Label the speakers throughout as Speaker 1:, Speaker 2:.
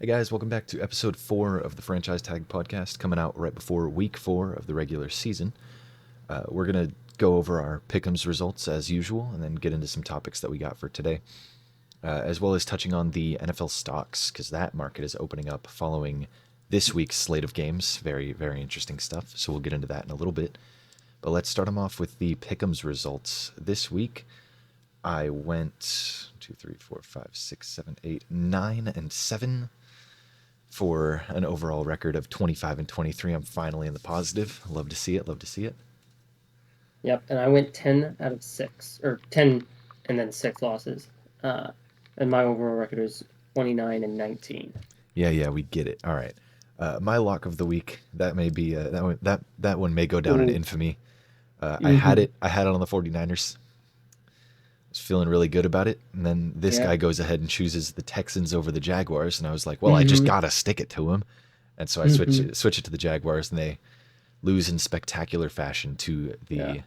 Speaker 1: Hey guys, welcome back to episode 4 of the Franchise Tag podcast, coming out right before week 4 of the regular season. We're going to go over our pick'ems results as usual and then get into some topics that we got for today, as well as touching on the NFL stocks, because that market is opening up following this week's slate of games. Very, very interesting stuff, so we'll get into that in a little bit. But let's start them off with the pick'ems results. This week, I went 2, 3, 4, 5, 6, 7, 8, 9, and 7 for an overall record of 25 and 23. I'm finally in the positive. Love to see it. Love to see it.
Speaker 2: Yep, and I went 10 out of 6, or 10 and then 6 losses. And my overall record is 29 and 19.
Speaker 1: Yeah, we get it. All right. My lock of the week, that may be that one may go down in
Speaker 2: Ooh.
Speaker 1: infamy. I had
Speaker 2: Mm-hmm.
Speaker 1: it. I had it on the 49ers. Was feeling really good about it, and then this
Speaker 2: Yeah.
Speaker 1: guy goes ahead and chooses the Texans over the Jaguars, and I was like, well, I just
Speaker 2: Mm-hmm.
Speaker 1: gotta stick it to him, and so I
Speaker 2: Mm-hmm.
Speaker 1: switch it to the Jaguars, and they lose in spectacular fashion to
Speaker 2: Yeah.
Speaker 1: the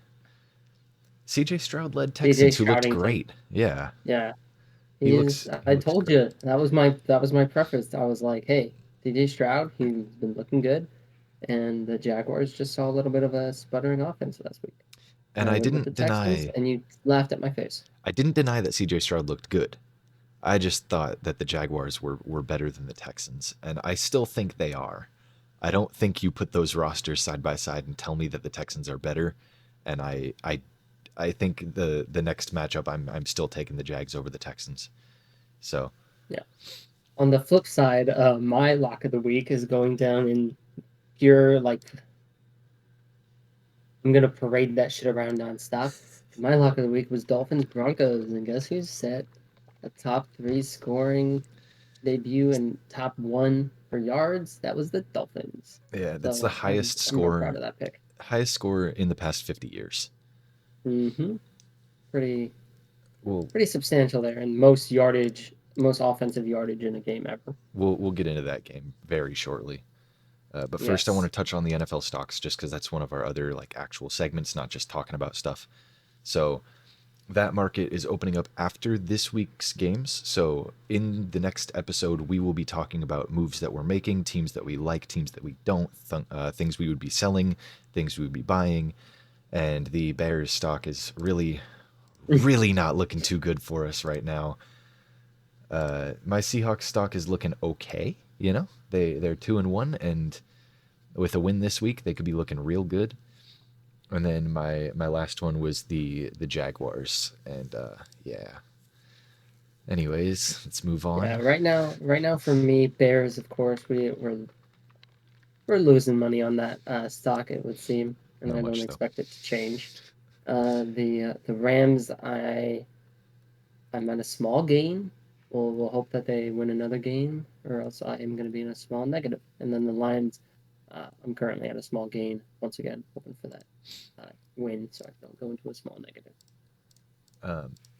Speaker 1: CJ Stroud led
Speaker 2: CJ
Speaker 1: Texans, who looked
Speaker 2: Stroudington.
Speaker 1: great. Yeah,
Speaker 2: Yeah.
Speaker 1: he
Speaker 2: He is
Speaker 1: looks he
Speaker 2: I
Speaker 1: looks
Speaker 2: told
Speaker 1: great.
Speaker 2: you that was my preference. I was like, hey, CJ Stroud, he's been looking good. And the Jaguars just saw a little bit of a sputtering offense last week.
Speaker 1: And
Speaker 2: And I went with the Texans and you laughed at my face.
Speaker 1: I didn't deny that CJ Stroud looked good. I just thought that the Jaguars were better than the Texans, and I still think they are. I don't think you put those rosters side by side and tell me that the Texans are better. And I think the next matchup I'm still taking the Jags over the Texans. So
Speaker 2: Yeah. On the flip side, my lock of the week is going down in pure like I'm gonna parade that shit around nonstop. My lock of the week was Dolphins Broncos, and guess who's set a top 3 scoring debut and top 1 for yards? That was the Dolphins.
Speaker 1: yeah, that's the
Speaker 2: So I'm real proud of that pick.
Speaker 1: highest score in the past 50 years.
Speaker 2: Mm-hmm. Pretty
Speaker 1: We'll
Speaker 2: pretty substantial there, and most yardage, most offensive yardage in a game ever.
Speaker 1: we'll get into that game very shortly. But first, I want to
Speaker 2: Yes.
Speaker 1: touch on the NFL stocks, just because that's one of our other like actual segments, not just talking about stuff. So that market is opening up after this week's games. So in the next episode, we will be talking about moves that we're making, teams that we like, teams that we don't, things we would be selling, things we would be buying, and the Bears stock is really, really not looking too good for us right now. My Seahawks stock is looking okay. You know, they're 2-1, and with a win this week, they could be looking real good. And then my last one was the Jaguars, and yeah. Anyways, let's move
Speaker 2: Yeah,
Speaker 1: on.
Speaker 2: right now for me, Bears, of course, we're losing money on that stock, it would seem, and
Speaker 1: Not
Speaker 2: I don't
Speaker 1: much though.
Speaker 2: expect it to change. The Rams, I'm at a small gain. We'll hope that they win another game, or else I am going to be in a small negative. And then the Lions, I'm currently at a small gain once again, hoping for that win, so I don't go into a small negative.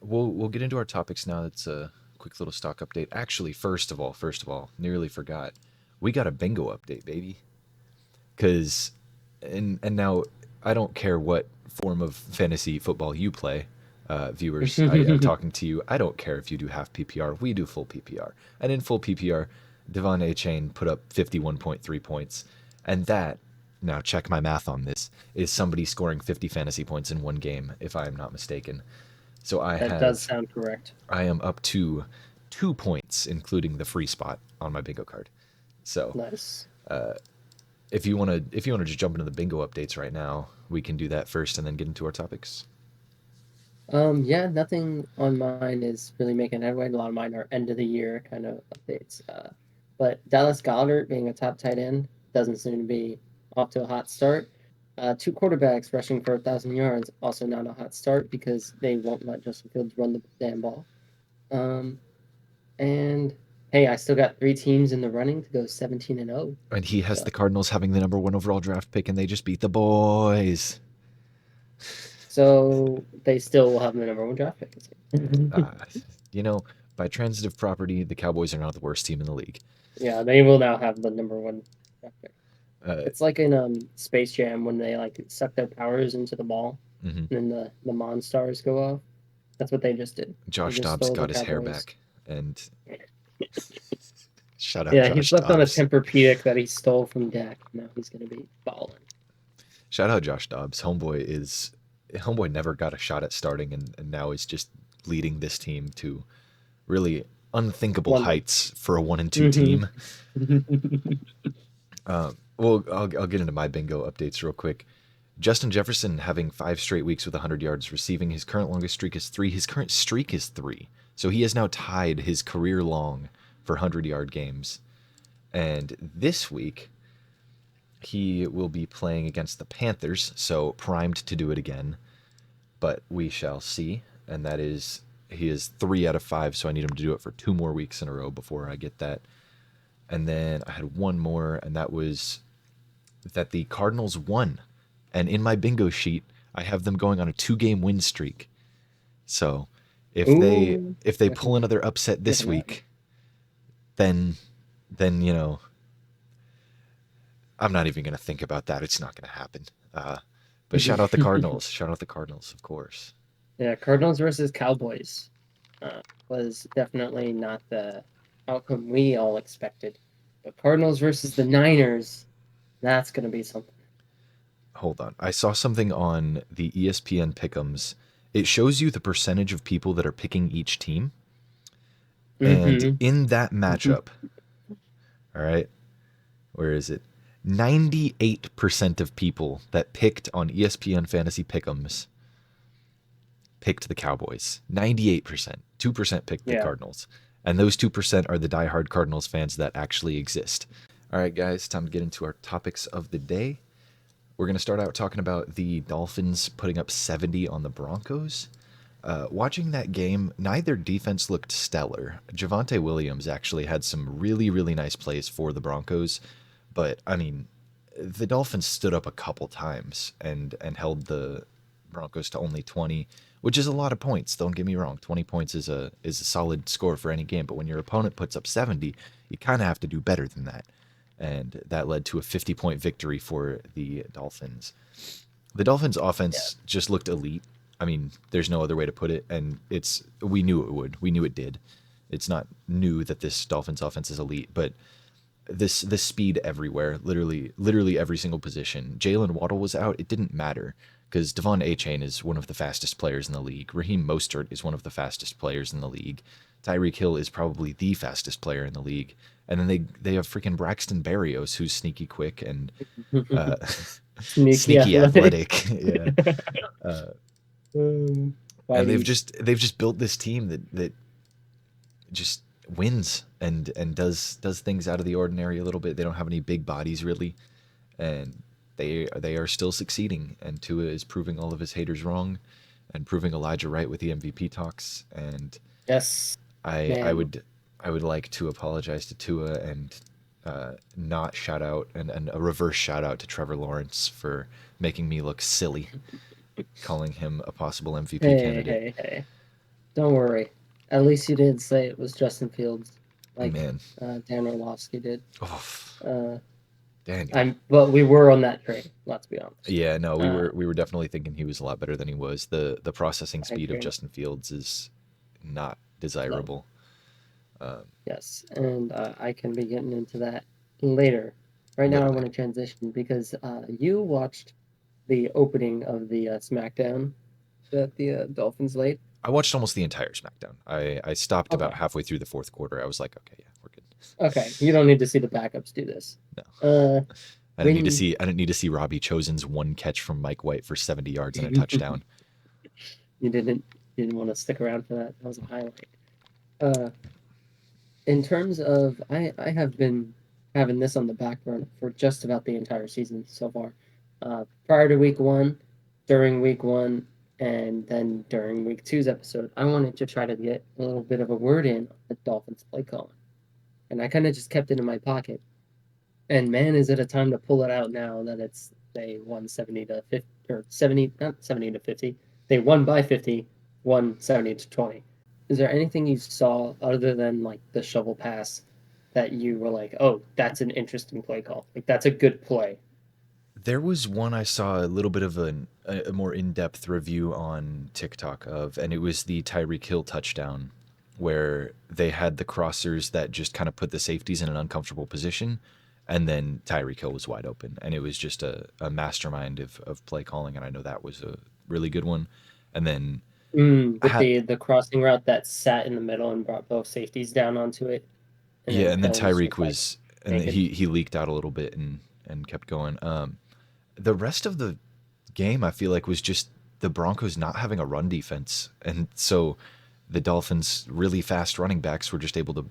Speaker 1: We'll get into our topics now. It's a quick little stock update. Actually, first of all, nearly forgot. We got a bingo update, baby. Cause and now I don't care what form of fantasy football you play, viewers. I'm talking to you. I don't care if you do half PPR. We do full PPR. And in full PPR, Devon A. Chain put up 51.3 points, and that, now check my math on this, is somebody scoring 50 fantasy points in one game, if I am not mistaken. So
Speaker 2: That does sound correct.
Speaker 1: I am up to 2 points, including the free spot on my bingo card. So
Speaker 2: Nice.
Speaker 1: if you wanna just jump into the bingo updates right now, we can do that first and then get into our topics.
Speaker 2: Yeah, nothing on mine is really making headway. A lot of mine are end of the year kind of updates. But Dallas Goddard being a top tight end doesn't seem to be off to a hot start. Two quarterbacks rushing for 1,000 yards, also not a hot start because they won't let Justin Fields run the damn ball. Um, and hey, I still got 3 teams in the running to go 17-0.
Speaker 1: And he has
Speaker 2: So
Speaker 1: the Cardinals having the number 1 overall draft pick, and they just beat the boys.
Speaker 2: so they still will have the number 1 draft pick this year.
Speaker 1: Uh, you know, by transitive property, the Cowboys are not the worst team in the league.
Speaker 2: Yeah, they will now have the number 1 draft pick.
Speaker 1: Uh,
Speaker 2: It's like in Space Jam when they like suck their powers into the ball
Speaker 1: mhm.
Speaker 2: and then the Monstars go off. That's what they just did. They
Speaker 1: Josh
Speaker 2: just
Speaker 1: Dobbs
Speaker 2: stole the
Speaker 1: got his hair
Speaker 2: Cowboys.
Speaker 1: back, and Shout out
Speaker 2: Yeah, he
Speaker 1: Josh
Speaker 2: slept on a
Speaker 1: Dobbs.
Speaker 2: Tempur-Pedic that he stole from Dak. Now he's gonna be balling.
Speaker 1: Shout out Josh Dobbs. Homeboy never got a shot at starting, and now is just leading this team to really unthinkable
Speaker 2: One win.
Speaker 1: heights for a 1-2
Speaker 2: Mm-hmm.
Speaker 1: team. Well, I'll get into my bingo updates real quick. Justin Jefferson having 5 straight weeks with 100 yards receiving. His current longest streak is 3. His current streak is 3. So he has now tied his career long for 100-yard games. And this week, he will be playing against the Panthers, so primed to do it again. But we shall see. And that is, he is 3 out of 5, so I need him to do it for 2 more weeks in a row before I get that. And then I had one more, and that was that the Cardinals won. And in my bingo sheet, I have them going on a 2-game win streak. So
Speaker 2: Ooh,
Speaker 1: if they pull
Speaker 2: definitely
Speaker 1: another upset this
Speaker 2: looking at.
Speaker 1: week, then I'm not even gonna think about that. It's not gonna happen. But shout out the Cardinals. Shout out the Cardinals, of course.
Speaker 2: Yeah, Cardinals versus Cowboys was definitely not the outcome we all expected. But Cardinals versus the Niners, that's gonna be something.
Speaker 1: Hold on. I saw something on the ESPN Pick'ems. It shows you the percentage of people that are picking each team. And
Speaker 2: Mm-hmm.
Speaker 1: in that matchup, all right, where is it? 98% of people that picked on ESPN Fantasy Pick'ems picked the Cowboys. 98%. 2% picked the
Speaker 2: Yeah.
Speaker 1: Cardinals. And those 2% are the diehard Cardinals fans that actually exist. All right, guys, time to get into our topics of the day. We're going to start out talking about the Dolphins putting up 70 on the Broncos. Watching that game, neither defense looked stellar. Javonte Williams actually had some really, really nice plays for the Broncos. But, I mean, the Dolphins stood up a couple times and held the Broncos to only 20, which is a lot of points. Don't get me wrong. 20 points is a solid score for any game. But when your opponent puts up 70, you kind of have to do better than that. And that led to a 50-point victory for the Dolphins. The Dolphins'
Speaker 2: Yeah.
Speaker 1: offense just looked elite. I mean, there's no other way to put it, and we knew it would. We knew it did. It's not new that this Dolphins offense is elite, but this speed everywhere, literally every single position. Jalen Waddle was out. It didn't matter because Devon Achane is one of the fastest players in the league. Raheem Mostert is one of the fastest players in the league. Tyreek Hill is probably the fastest player in the league. And then they have freaking Braxton Berrios, who's sneaky quick and uh,
Speaker 2: Sneaky
Speaker 1: sneaky
Speaker 2: athletic.
Speaker 1: athletic. Yeah. And
Speaker 2: Whitey.
Speaker 1: they've just built this team that just wins and does things out of the ordinary a little bit. They don't have any big bodies really, and they are still succeeding. And Tua is proving all of his haters wrong, and proving Elijah right with the MVP talks. And
Speaker 2: Yes,
Speaker 1: I
Speaker 2: man.
Speaker 1: would like to apologize to Tua and not shout out and a reverse shout out to Trevor Lawrence for making me look silly, calling him a possible MVP
Speaker 2: Hey,
Speaker 1: candidate.
Speaker 2: hey, hey. Don't worry. At least you didn't say it was Justin Fields, like
Speaker 1: Man,
Speaker 2: Dan Orlovsky did.
Speaker 1: oh,
Speaker 2: Uh,
Speaker 1: Daniel.
Speaker 2: but we were on that train. Let's be honest.
Speaker 1: Yeah, no,
Speaker 2: Uh,
Speaker 1: we were definitely thinking he was a lot better than he was. The processing
Speaker 2: I
Speaker 1: speed of
Speaker 2: agree.
Speaker 1: Justin Fields is not
Speaker 2: Low.
Speaker 1: desirable. Um,
Speaker 2: Yes, and I can be getting into that later. Right now, I
Speaker 1: literally,
Speaker 2: want to transition because you watched the opening of the SmackDown that the Dolphins laid.
Speaker 1: I watched almost the entire SmackDown. I stopped about
Speaker 2: Okay.
Speaker 1: halfway through the fourth quarter. I was like, okay, yeah, we're good.
Speaker 2: Okay. You don't need to see the backups do this.
Speaker 1: No,
Speaker 2: Uh, when
Speaker 1: I didn't need to see Robbie Chosen's one catch from Mike White for 70 yards and a touchdown.
Speaker 2: you didn't want to stick around for that. That was a highlight. Uh, in terms of, I have been having this on the back burner for just about the entire season so far. Prior to week one, during week one, and then during week two's episode, I wanted to try to get a little bit of a word in on the Dolphins play calling. And I kind of just kept it in my pocket. And man, is it a time to pull it out now that it's they won 70 to 50 or 70, not 70 to 50. They won by 50, won 70 to 20. Is there anything you saw other than like the shovel pass that you were like, oh, that's an interesting play call? Like that's a good play.
Speaker 1: There was one I saw a little bit of a more in-depth review on TikTok of, and it was the Tyreek Hill touchdown where they had the crossers that just kind of put the safeties in an uncomfortable position, and then Tyreek Hill was wide open, and it was just a mastermind of play calling, and I know that was a really good one. And then
Speaker 2: With
Speaker 1: had
Speaker 2: the crossing route that sat in the middle and brought both safeties down onto it, and
Speaker 1: yeah,
Speaker 2: then
Speaker 1: and then
Speaker 2: Hill was
Speaker 1: Tyreek
Speaker 2: just like
Speaker 1: was, and
Speaker 2: naked.
Speaker 1: he leaked out a little bit and kept going. The rest of the game I feel like was just the Broncos not having a run defense, and so the Dolphins really fast running backs were just able to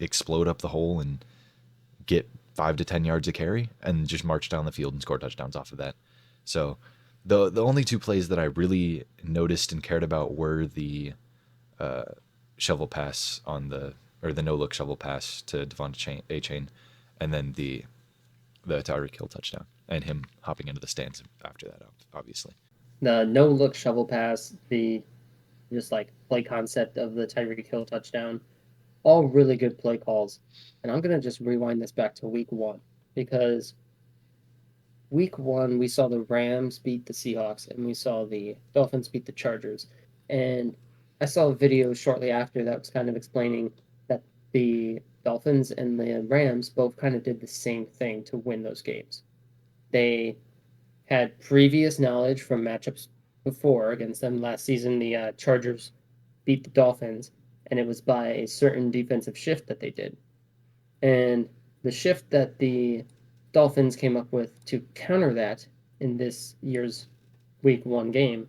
Speaker 1: explode up the hole and get 5 to 10 yards a carry and just march down the field and score touchdowns off of that. So the only two plays that I really noticed and cared about were the uh, shovel pass on the, or the no look shovel pass to Devon A Chain, and then the Tyreek Hill touchdown and him hopping into the stands after that, obviously.
Speaker 2: The no look shovel pass, the just like play concept of the Tyreek Hill touchdown, all really good play calls. And I'm gonna just rewind this back to week one because week one we saw the Rams beat the Seahawks and we saw the Dolphins beat the Chargers. And I saw a video shortly after that was kind of explaining that the Dolphins and the Rams both kind of did the same thing to win those games. They had previous knowledge from matchups before against them. Last season, the Chargers beat the Dolphins, and it was by a certain defensive shift that they did. And the shift that the Dolphins came up with to counter that in this year's week one game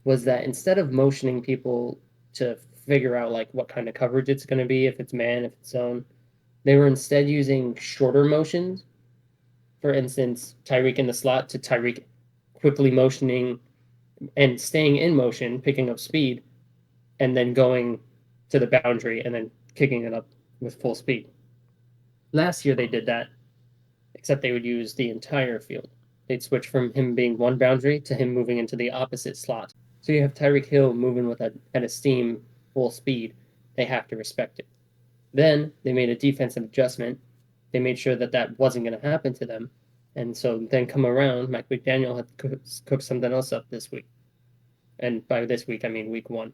Speaker 2: was that instead of motioning people to figure out like what kind of coverage it's going to be, if it's man, if it's zone, they were instead using shorter motions. For instance, Tyreek in the slot to Tyreek quickly motioning and staying in motion, picking up speed, and then going to the boundary and then kicking it up with full speed. Last year they did that, except they would use the entire field. They'd switch from him being one boundary to him moving into the opposite slot. So you have Tyreek Hill moving with at a steam full speed. They have to respect it. Then they made a defensive adjustment. They made sure that that wasn't going to happen to them. And so then come around, Mike McDaniel had cooked something else up this week. And by this week, I mean week one.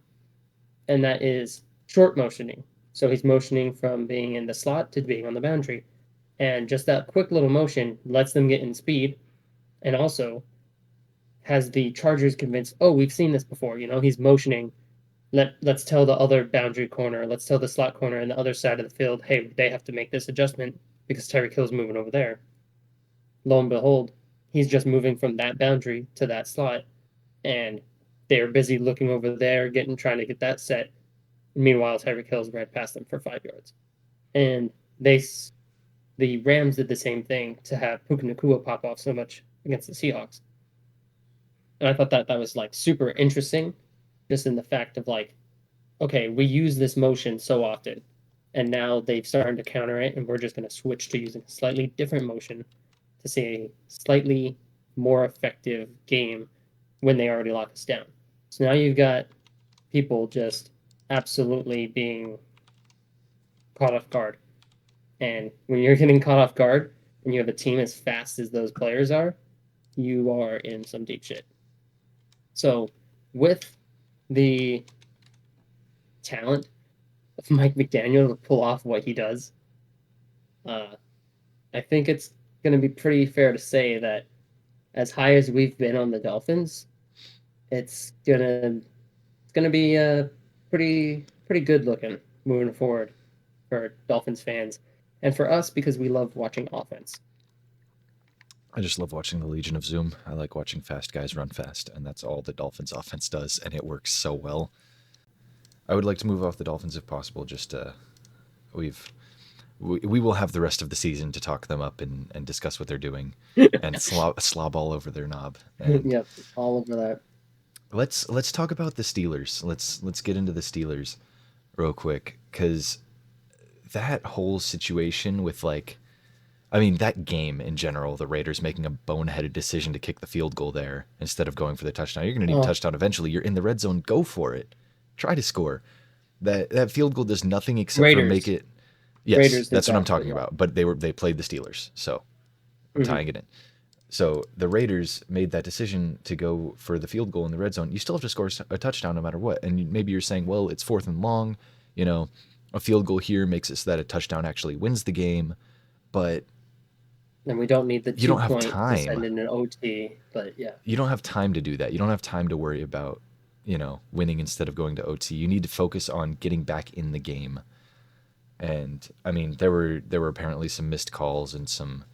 Speaker 2: And that is short motioning. So he's motioning from being in the slot to being on the boundary. And just that quick little motion lets them get in speed and also has the Chargers convinced, oh, we've seen this before. You know, he's motioning. Let's tell the other boundary corner, let's tell the slot corner on the other side of the field, hey, they have to make this adjustment because Tyreek Hill's moving over there. Lo and behold, he's just moving from that boundary to that slot, and they're busy looking over there, trying to get that set. Meanwhile, Tyreek Hill's ran past them for 5 yards, and the Rams did the same thing to have Puka Nacua pop off so much against the Seahawks. And I thought that was like super interesting, just in the fact of like, okay, we use this motion so often, and now they've started to counter it, and we're just going to switch to using a slightly different motion to see a slightly more effective game when they already lock us down. So now you've got people just absolutely being caught off guard. And when you're getting caught off guard and you have a team as fast as those players are, you are in some deep shit. So with the talent of Mike McDaniel to pull off what he does, I think it's going to be pretty fair to say that as high as we've been on the Dolphins, it's gonna be pretty good looking moving forward for Dolphins fans and for us because we love watching offense.
Speaker 1: I just love watching the Legion of Zoom. I like watching fast guys run fast, and that's all the Dolphins offense does, and it works so well. I would like to move off the Dolphins if possible. Just we've we will have the rest of the season to talk them up and discuss what they're doing, and slob all over their knob. And
Speaker 2: Yep, all over that.
Speaker 1: let's talk about the Steelers. Let's get into the Steelers real quick, because that whole situation with like, I mean, that game in general, the Raiders making a boneheaded decision to kick the field goal there instead of going for the touchdown. You're going to need a
Speaker 2: Oh,
Speaker 1: touchdown eventually. You're in the red zone. Go for it. Try to score. That field goal does nothing except for make
Speaker 2: Raiders.
Speaker 1: it. Yes,
Speaker 2: Raiders did
Speaker 1: that's what I'm
Speaker 2: that for
Speaker 1: talking
Speaker 2: them.
Speaker 1: about. But they played the Steelers, so I'm
Speaker 2: Mm-hmm.
Speaker 1: tying it in. So the Raiders made that decision to go for the field goal in the red zone. You still have to score a touchdown no matter what. And maybe you're saying, well, it's fourth and long. You know, a field goal here makes it so that a touchdown actually wins the game, but
Speaker 2: And we don't need the
Speaker 1: you
Speaker 2: two
Speaker 1: don't have
Speaker 2: point to
Speaker 1: time.
Speaker 2: send in an OT, but yeah.
Speaker 1: You don't have time to do that. You don't have time to worry about, winning instead of going to OT. You need to focus on getting back in the game. And I mean, there were apparently some missed calls and some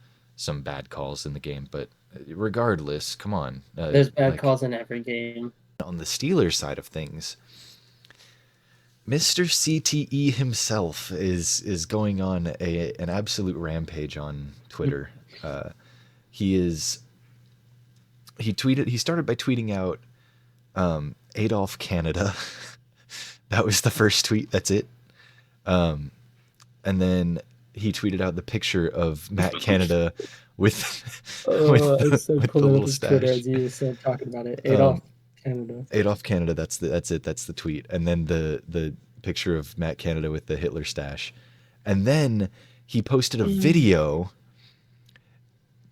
Speaker 1: bad calls in the game, but regardless, come on,
Speaker 2: There's bad
Speaker 1: like
Speaker 2: calls in every game.
Speaker 1: on the Steelers side of things, Mr. CTE himself is going on an absolute rampage on Twitter. Uh, he is he started by tweeting out Adolf Canada. That was the first tweet. That's it. And then he tweeted out the picture of Matt Canada with
Speaker 2: Oh, it's so
Speaker 1: with the
Speaker 2: pulling up
Speaker 1: little
Speaker 2: his Twitter
Speaker 1: stash.
Speaker 2: as you started talking about it. Adolf Canada.
Speaker 1: Adolf Canada. That's it. That's the tweet. And then the picture of Matt Canada with the Hitler stash. And then he posted a video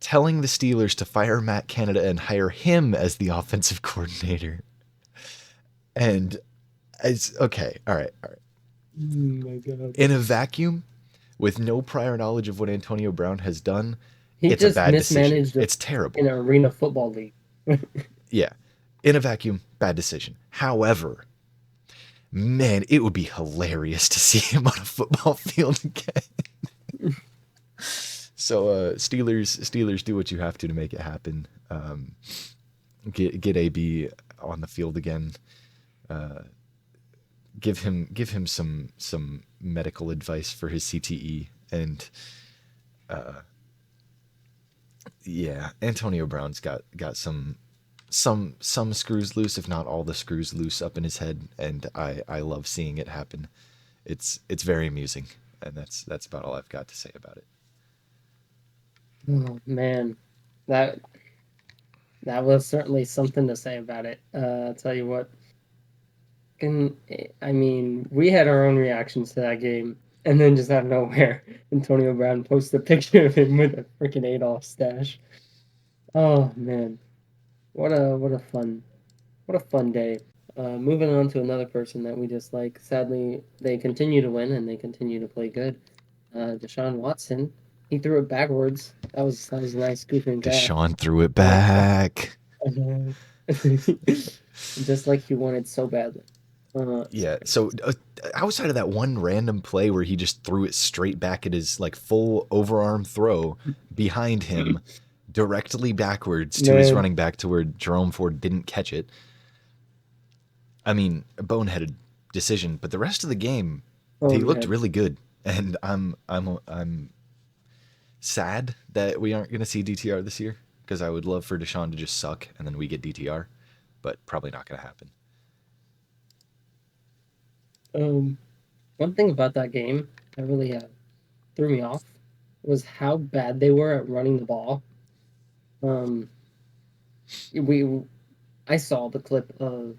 Speaker 1: telling the Steelers to fire Matt Canada and hire him as the offensive coordinator. And it's okay. All right. All right.
Speaker 2: Oh my god.
Speaker 1: In a vacuum, with no prior knowledge of what Antonio Brown has done,
Speaker 2: He
Speaker 1: it's a
Speaker 2: just
Speaker 1: bad decision.
Speaker 2: mismanaged
Speaker 1: It's
Speaker 2: an
Speaker 1: terrible.
Speaker 2: arena football league.
Speaker 1: Yeah. In a vacuum, bad decision. However, man, it would be hilarious to see him on a football field again. So, Steelers, do what you have to make it happen. Get AB on the field again. Give him some medical advice for his CTE, and yeah, Antonio Brown's got some screws loose, if not all the screws loose up in his head, and I love seeing it happen. It's very amusing, and that's about all I've got to say about it.
Speaker 2: Oh man, that that was certainly something to say about it. I'll tell you what. And I mean, we had our own reactions to that game, and then just out of nowhere, Antonio Brown posted a picture of him with a freaking Adolf stash. Oh man, what a fun day. Moving on to another person that we dislike. Sadly, they continue to win and they continue to play good. Deshaun Watson, he threw it backwards. That was a nice goofy and gaff.
Speaker 1: Deshaun threw it
Speaker 2: Uh,
Speaker 1: back.
Speaker 2: just like he wanted so badly.
Speaker 1: Yeah. So outside of that one random play where he just threw it straight back at his like full overarm throw behind him, directly backwards to his
Speaker 2: Man,
Speaker 1: running back to where Jerome Ford didn't catch it. I mean, a boneheaded decision, but the rest of the game, he looked
Speaker 2: bonehead.
Speaker 1: really good, and I'm sad that we aren't going to see DTR this year because I would love for Deshaun to just suck and then we get DTR, but probably not going to happen.
Speaker 2: Um, One thing about that game that really threw me off was how bad they were at running the ball. Um, we I saw the clip of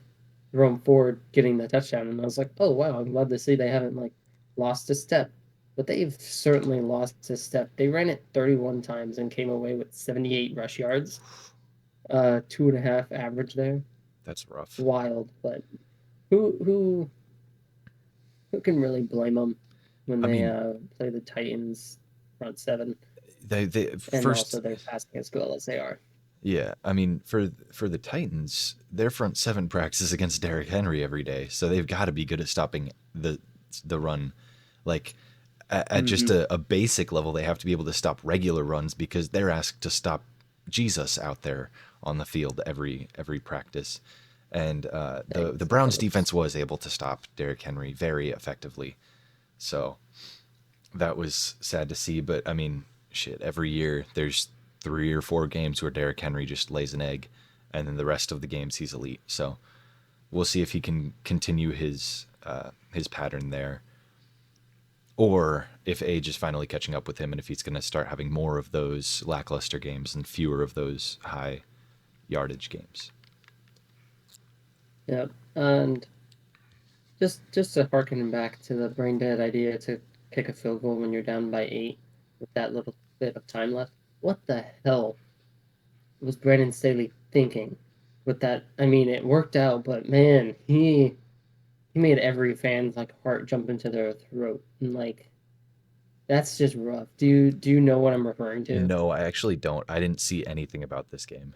Speaker 2: Jerome Ford getting the touchdown, and I was like, oh wow, I'm glad to see they haven't like lost a step. But they've certainly lost a step. They ran it 31 times and came away with 78 rush yards, 2.5 average there.
Speaker 1: That's rough.
Speaker 2: Wild, but who who who can really blame them when
Speaker 1: I
Speaker 2: they
Speaker 1: mean,
Speaker 2: play the Titans front seven
Speaker 1: they
Speaker 2: and also
Speaker 1: first
Speaker 2: they're passing as well as they are.
Speaker 1: yeah, I mean for the Titans, their front seven practices against Derrick Henry every day, so they've got to be good at stopping the run. Like at just
Speaker 2: Mm-hmm.
Speaker 1: a basic level, they have to be able to stop regular runs because they're asked to stop Jesus out there on the field every practice. And the Browns
Speaker 2: Exactly.
Speaker 1: defense was able to stop Derrick Henry very effectively. So that was sad to see. But I mean, shit, every year there's 3 or 4 games where Derrick Henry just lays an egg, and then the rest of the games he's elite. So we'll see if he can continue his pattern there, or if age is finally catching up with him, and if he's going to start having more of those lackluster games and fewer of those high yardage games.
Speaker 2: Yep. And just to harken back to the brain dead idea to kick a field goal when you're down by 8 with that little bit of time left. What the hell was Brandon Staley thinking with that? I mean, it worked out, but man, he he made every fan's like heart jump into their throat, and like that's just rough. Do you know what I'm referring to?
Speaker 1: No, I actually don't. I didn't see anything about this game.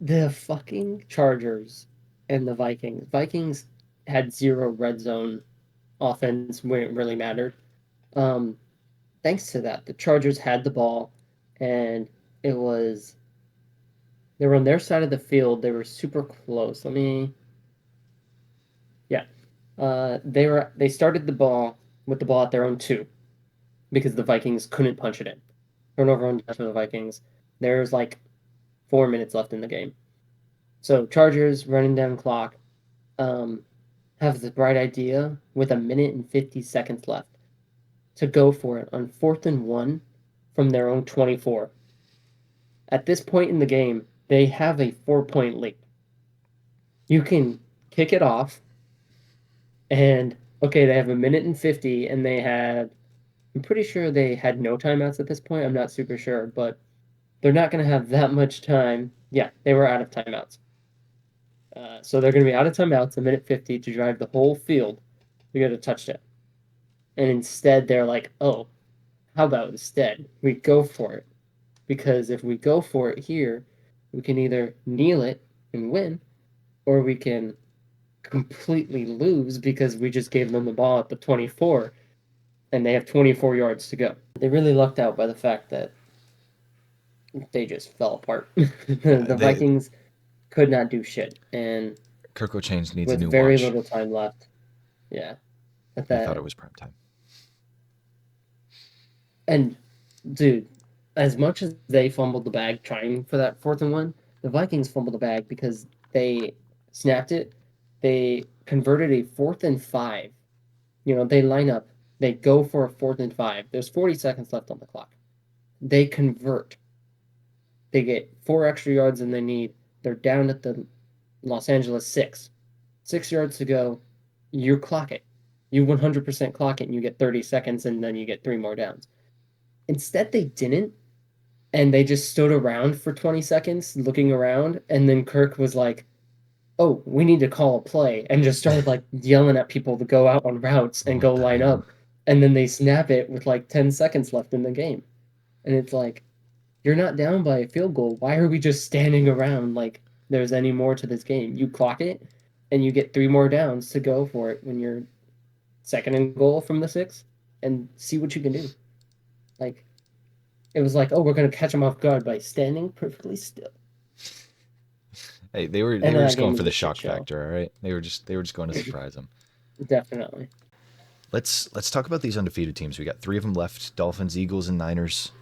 Speaker 2: The fucking Chargers and the Vikings. Vikings had zero red zone offense when it really mattered. Um, Thanks to that, the Chargers had the ball, and it was they were on their side of the field. They were super close. Yeah, they started the ball with the ball at their own two because the Vikings couldn't punch it in. Turnover on downs for the Vikings. There's like 4 minutes left in the game. So Chargers running down clock, um, have the bright idea with 1 minute and 50 seconds left to go for it on 4th and 1 from their own 24. At this point in the game, they have a 4 point lead. You can kick it off, and okay, they have 1 minute and 50, and I'm pretty sure they had no timeouts at this point. I'm not super sure, but they're not going to have that much time. Yeah, they were out of timeouts. So they're going to be out of timeouts 1 minute 50 to drive the whole field to get a touchdown. And instead, they're like, oh, how about instead we go for it? Because if we go for it here, we can either kneel it and win, or we can completely lose because we just gave them the ball at the 24 and they have 24 yards to go. They really lucked out by the fact that they just fell apart.
Speaker 1: Yeah,
Speaker 2: The Vikings could not do shit. And
Speaker 1: Kirko Chains needs a
Speaker 2: with
Speaker 1: new
Speaker 2: very
Speaker 1: watch.
Speaker 2: little time left, yeah, at
Speaker 1: He thought it
Speaker 2: that.
Speaker 1: was prime time.
Speaker 2: And dude, as much as they fumbled the bag trying for that 4th and 1, the Vikings fumbled the bag because they snapped it. They converted a 4th and 5. They line up, they go for a 4th and 5. There's 40 seconds left on the clock. They convert. They get 4 extra yards than they need. They're down at the Los Angeles 6. 6 yards to go. You clock it. You 100% clock it, and you get 30 seconds, and then you get 3 more downs. Instead, they didn't, and they just stood around for 20 seconds looking around, and then Kirk was like, oh, we need to call a play, and just started like yelling at people to go out on routes and
Speaker 1: What
Speaker 2: go
Speaker 1: the
Speaker 2: line
Speaker 1: hell?
Speaker 2: up. And then they snap it with like 10 seconds left in the game. And it's like, you're not down by a field goal. Why are we just standing around like there's any more to this game? You clock it, and you get 3 more downs to go for it when you're second and goal from the 6, and see what you can do. Like, it was like, oh, we're going to catch them off guard by standing perfectly still.
Speaker 1: Hey, they
Speaker 2: And
Speaker 1: were
Speaker 2: that
Speaker 1: just
Speaker 2: game
Speaker 1: going for
Speaker 2: was
Speaker 1: the
Speaker 2: a shit
Speaker 1: shock
Speaker 2: show.
Speaker 1: factor, all right? They were just going to surprise them.
Speaker 2: Definitely.
Speaker 1: Let's talk about these undefeated teams. We got 3 of them left: Dolphins, Eagles, and Niners.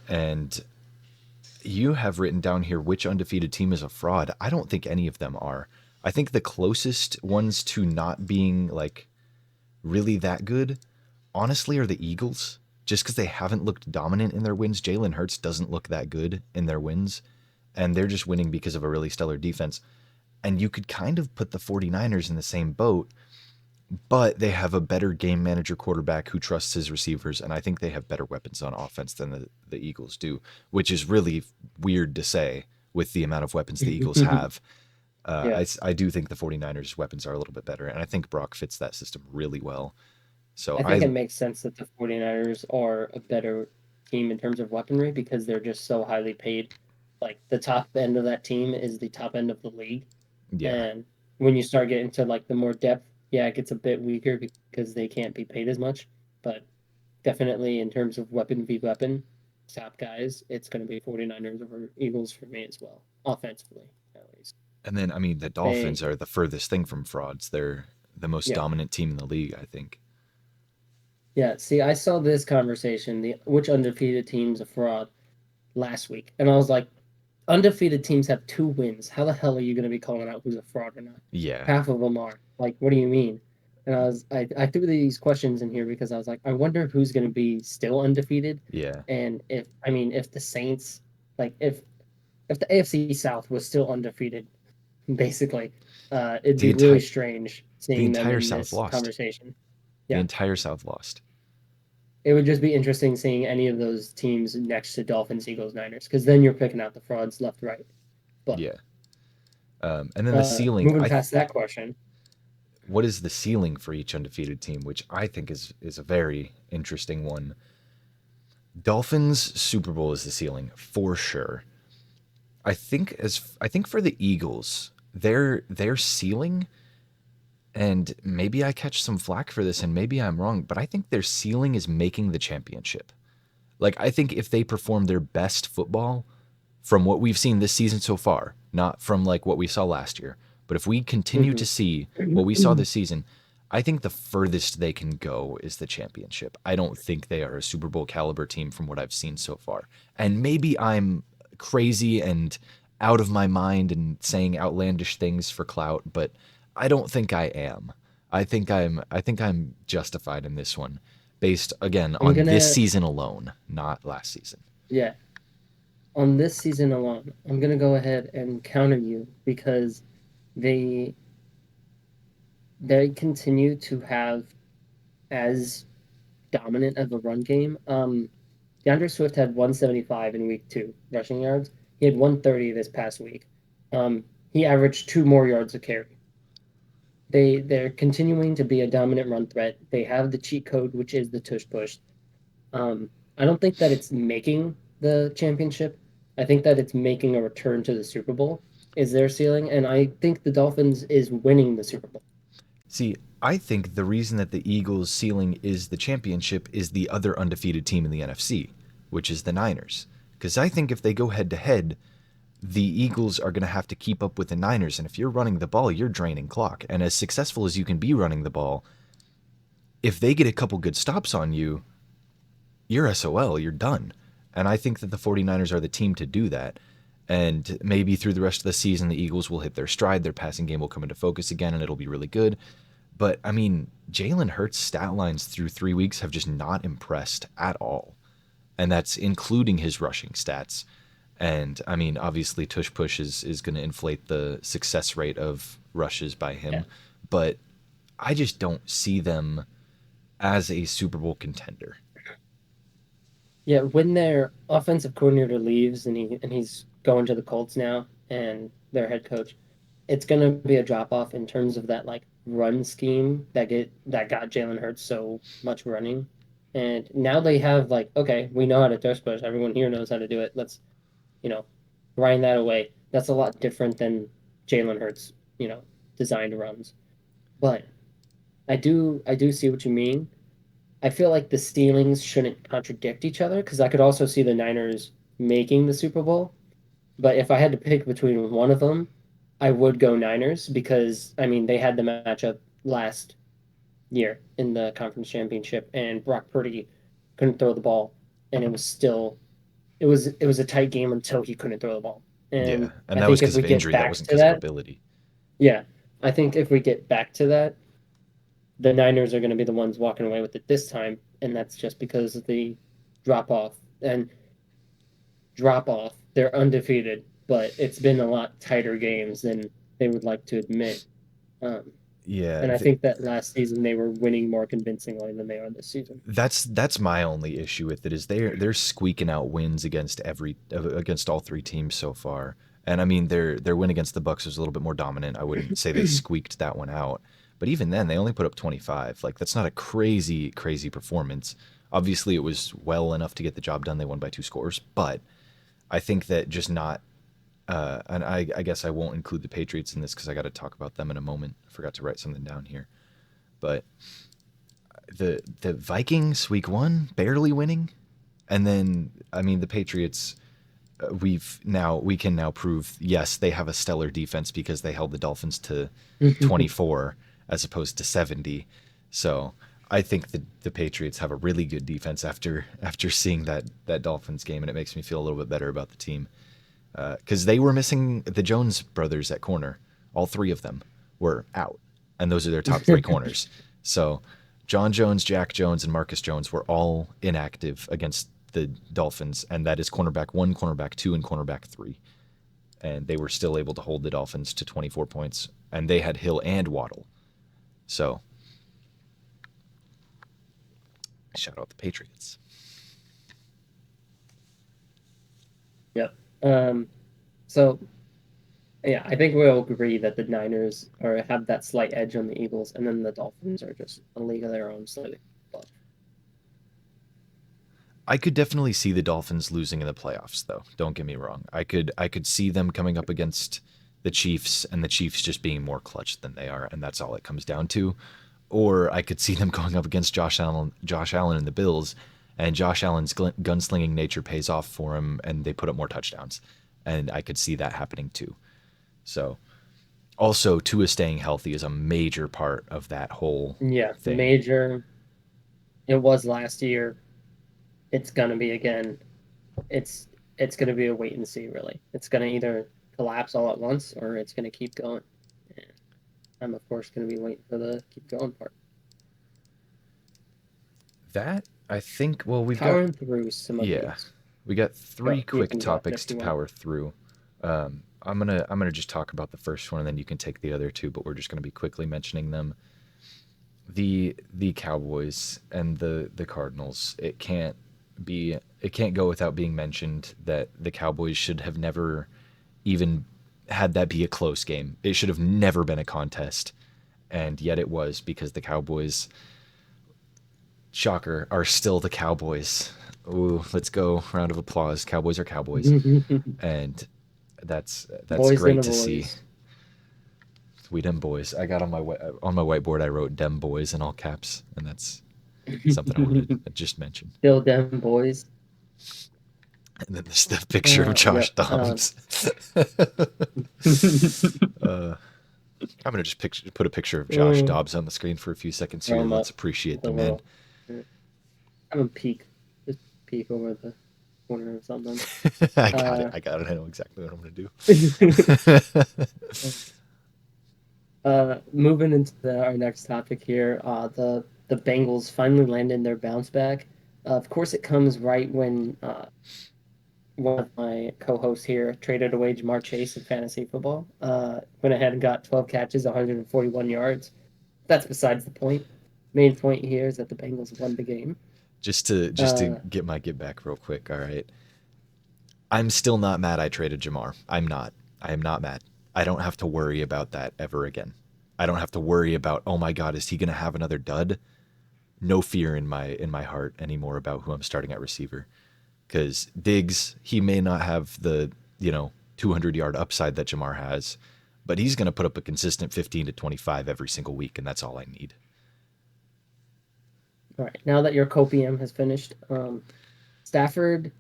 Speaker 1: And you have written down here which undefeated team is a fraud. I don't think any of them are. I think the closest ones to not being like really that good, honestly, are the Eagles. Just because they haven't looked dominant in their wins. Jalen Hurts doesn't look that good in their wins. And they're just winning because of a really stellar defense. And you could kind of put the 49ers in the same boat, but they have a better game manager quarterback who trusts his receivers. And I think they have better weapons on offense than the Eagles do, which is really weird to say with the amount of weapons the Eagles have.
Speaker 2: Yeah.
Speaker 1: I do think the 49ers' weapons are a little bit better. And I think Brock fits that system really well. So
Speaker 2: I think it makes sense that the 49ers are a better team in terms of weaponry because they're just so highly paid. Like the top end of that team is the top end of the league.
Speaker 1: yeah.
Speaker 2: And when you start getting to like the more depth, yeah, it gets a bit weaker because they can't be paid as much. But definitely in terms of weapon v weapon, top guys, it's going to be 49ers over Eagles for me as well, offensively, at least.
Speaker 1: And then, I mean, the Dolphins
Speaker 2: They,
Speaker 1: are the furthest thing from frauds. They're the most
Speaker 2: yeah,
Speaker 1: dominant team in the league, I think.
Speaker 2: yeah. See, I saw this conversation, the which undefeated team's a fraud last week, and I was like, undefeated teams have 2 wins. How the hell are you going to be calling out who's a fraud or not?
Speaker 1: Yeah.
Speaker 2: Half of them are. Like, what do you mean? And I threw these questions in here because I was like, I wonder who's going to be still undefeated,
Speaker 1: Yeah.
Speaker 2: and if the Saints, like if the AFC South was still undefeated, basically, it'd
Speaker 1: The
Speaker 2: be really
Speaker 1: entire
Speaker 2: strange
Speaker 1: the
Speaker 2: seeing them
Speaker 1: entire
Speaker 2: in
Speaker 1: South
Speaker 2: this
Speaker 1: lost.
Speaker 2: conversation.
Speaker 1: The
Speaker 2: Yeah,
Speaker 1: entire South lost.
Speaker 2: it would just be interesting seeing any of those teams next to Dolphins, Eagles, Niners, because then you're picking out the frauds left, right. But
Speaker 1: Yeah. And then the ceiling,
Speaker 2: moving past that question,
Speaker 1: what is the ceiling for each undefeated team, which I think is a very interesting one. Dolphins Super Bowl is the ceiling for sure. I think for the Eagles, their ceiling, and maybe I catch some flack for this and maybe I'm wrong, but I think their ceiling is making the championship. Like I think if they perform their best football from what we've seen this season so far, not from like what we saw last year, but if we continue to see what we saw
Speaker 2: Mm-hmm.
Speaker 1: this season, I think the furthest they can go is the championship. I don't think they are a Super Bowl caliber team from what I've seen so far. And maybe I'm crazy and out of my mind and saying outlandish things for clout, but I don't think I am. I think I'm justified in this one based again
Speaker 2: I'm
Speaker 1: on this
Speaker 2: gonna,
Speaker 1: season alone, not last season.
Speaker 2: yeah, on this season alone, I'm gonna go ahead and counter you because they they continue to have as dominant of a run game. DeAndre Swift had 175 in week 2 rushing yards. He had 130 this past week. He averaged 2 more yards a carry. They're continuing to be a dominant run threat. They have the cheat code, which is the tush push. Um, I don't think that it's making the championship. I think that it's making a return to the Super Bowl is their ceiling, and I think the Dolphins is winning the Super Bowl.
Speaker 1: See, I think the reason that the Eagles' ceiling is the championship is the other undefeated team in the NFC, which is the Niners. Because I think if they go head to head, the Eagles are going to have to keep up with the Niners. And if you're running the ball, you're draining clock. And as successful as you can be running the ball, if they get a couple good stops on you, you're SOL, you're done. And I think that the 49ers are the team to do that. And maybe through the rest of the season, the Eagles will hit their stride. Their passing game will come into focus again, and it'll be really good. But I mean, Jalen Hurts' stat lines through 3 weeks have just not impressed at all. And that's including his rushing stats. And I mean, obviously, Tush Push is going to inflate the success rate of rushes by
Speaker 2: Yeah.
Speaker 1: him. But I just don't see them as a Super Bowl contender.
Speaker 2: Yeah, when their offensive coordinator leaves and he's going to the Colts now and their head coach, it's gonna be a drop off in terms of that like run scheme that got Jalen Hurts so much running. And now they have like, okay, we know how to tush push. Everyone here knows how to do it. Let's, you know, grind that away. That's a lot different than Jalen Hurts, designed runs. But I do see what you mean. I feel like the ceilings shouldn't contradict each other because I could also see the Niners making the Super Bowl. But if I had to pick between one of them, I would go Niners because I mean they had the matchup last year in the conference championship, and Brock Purdy couldn't throw the ball, and it was a tight game until he couldn't throw the ball.
Speaker 1: Yeah.
Speaker 2: And
Speaker 1: And
Speaker 2: I
Speaker 1: that was
Speaker 2: think if
Speaker 1: because
Speaker 2: we
Speaker 1: of
Speaker 2: get
Speaker 1: injury. That
Speaker 2: back
Speaker 1: wasn't
Speaker 2: to
Speaker 1: because of
Speaker 2: that,
Speaker 1: ability.
Speaker 2: yeah, I think if we get back to that, the Niners are going to be the ones walking away with it this time, and that's just because of the drop off and drop off. They're undefeated, but it's been a lot tighter games than they would like to admit. Um,
Speaker 1: Yeah.
Speaker 2: and I think that last season they were winning more convincingly than they are this season.
Speaker 1: That's my only issue with it is they're squeaking out wins against all three teams so far. And I mean their win against the Bucks was a little bit more dominant. I wouldn't say they squeaked that one out. But even then they only put up 25. Like that's not a crazy performance. Obviously it was well enough to get the job done. They won by 2 scores, but I think that just not and I guess I won't include the Patriots in this because I got to talk about them in a moment. I forgot to write something down here. But the Vikings week 1 barely winning, and then I mean the Patriots. We can now prove yes they have a stellar defense because they held the Dolphins to 24 as opposed to 70. So I think the Patriots have a really good defense after seeing that Dolphins game, and it makes me feel a little bit better about the team because they were missing the Jones brothers at corner. All three of them were out, and those are their top three corners. So John Jones, Jack Jones, and Marcus Jones were all inactive against the Dolphins, and that is cornerback 1, cornerback 2, and cornerback 3. And they were still able to hold the Dolphins to 24 points, and they had Hill and Waddle. So shout out the Patriots.
Speaker 2: Yep. So Yeah, I think we'll agree that the Niners are have that slight edge on the Eagles, and then the Dolphins are just a league of their own, slightly above.
Speaker 1: I could definitely see the Dolphins losing in the playoffs, though. Don't get me wrong. I could see them coming up against the Chiefs and the Chiefs just being more clutch than they are, and that's all it comes down to. Or I could see them going up against Josh Allen and the Bills, and Josh Allen's gunslinging nature pays off for him, and they put up more touchdowns. And I could see that happening too. So, also Tua staying healthy is a major part of that whole
Speaker 2: Yeah,
Speaker 1: thing.
Speaker 2: major. It was last year. It's gonna be again. It's gonna be a wait and see. Really, it's gonna either collapse all at once or it's gonna keep going. And I'm of course gonna be waiting for the keep going part.
Speaker 1: That I think. Well, we've got
Speaker 2: Powering through some of
Speaker 1: yeah,
Speaker 2: these.
Speaker 1: we got
Speaker 2: Go.
Speaker 1: three
Speaker 2: You
Speaker 1: quick
Speaker 2: can go
Speaker 1: topics
Speaker 2: if
Speaker 1: to
Speaker 2: you want.
Speaker 1: power through. I'm gonna just talk about the first one, and then you can take the other two. But we're just gonna be quickly mentioning them. The Cowboys and the Cardinals. It can't go without being mentioned that the Cowboys should have never even had that be a close game. It should have never been a contest, and yet it was because the Cowboys, shocker, are still the Cowboys. Ooh, let's go! Round of applause. Cowboys are Cowboys, and that's
Speaker 2: Boys and
Speaker 1: great
Speaker 2: the
Speaker 1: to see.
Speaker 2: boys.
Speaker 1: We dem boys. I got on my whiteboard. I wrote dem boys in all caps, and that's something I wanted to just mention.
Speaker 2: Still them boys.
Speaker 1: And then there's the picture of
Speaker 2: Yep.
Speaker 1: Josh Dobbs. uh, I'm gonna just put a picture of Josh
Speaker 2: um,
Speaker 1: Dobbs on the screen for a few seconds
Speaker 2: throw
Speaker 1: here.
Speaker 2: them
Speaker 1: Let's
Speaker 2: up
Speaker 1: appreciate
Speaker 2: with
Speaker 1: the
Speaker 2: a
Speaker 1: man.
Speaker 2: little. Have a peek. Just peek over the corner or something.
Speaker 1: I got it.
Speaker 2: Uh,
Speaker 1: I got it. I know exactly what I'm gonna do.
Speaker 2: moving into our next topic here, the Bengals finally landed their bounce back. Of course, it comes right when one of my co-hosts here traded away Jamar Chase in fantasy football. Went ahead and got 12 catches, 141 yards. That's besides the point. Main point here is that the Bengals won the game.
Speaker 1: Just to
Speaker 2: Uh,
Speaker 1: get back real quick. All right. I'm still not mad I traded Jamar. I'm not. I am not mad. I don't have to worry about that ever again. I don't have to worry about, oh my god, is he going to have another dud? No fear in my heart anymore about who I'm starting at receiver. Cuz Diggs, he may not have the, 200-yard upside that Jamar has, but he's going to put up a consistent 15 to 25 every single week, and that's all I need.
Speaker 2: all right, now that your copium has finished, Stafford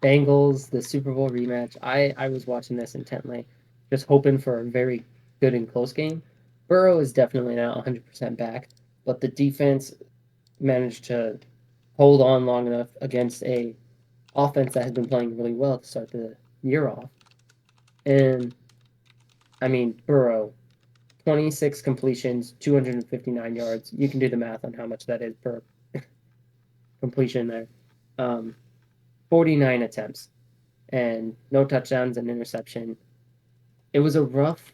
Speaker 2: Bengals, the Super Bowl rematch. I was watching this intently, just hoping for a very good and close game. Burrow is definitely not 100% back, but the defense managed to hold on long enough against a offense that has been playing really well to start the year off. And I mean, Burrow, 26 completions, 259 yards. You can do the math on how much that is per completion there. Um, 49 attempts and no touchdowns and interception. It was a rough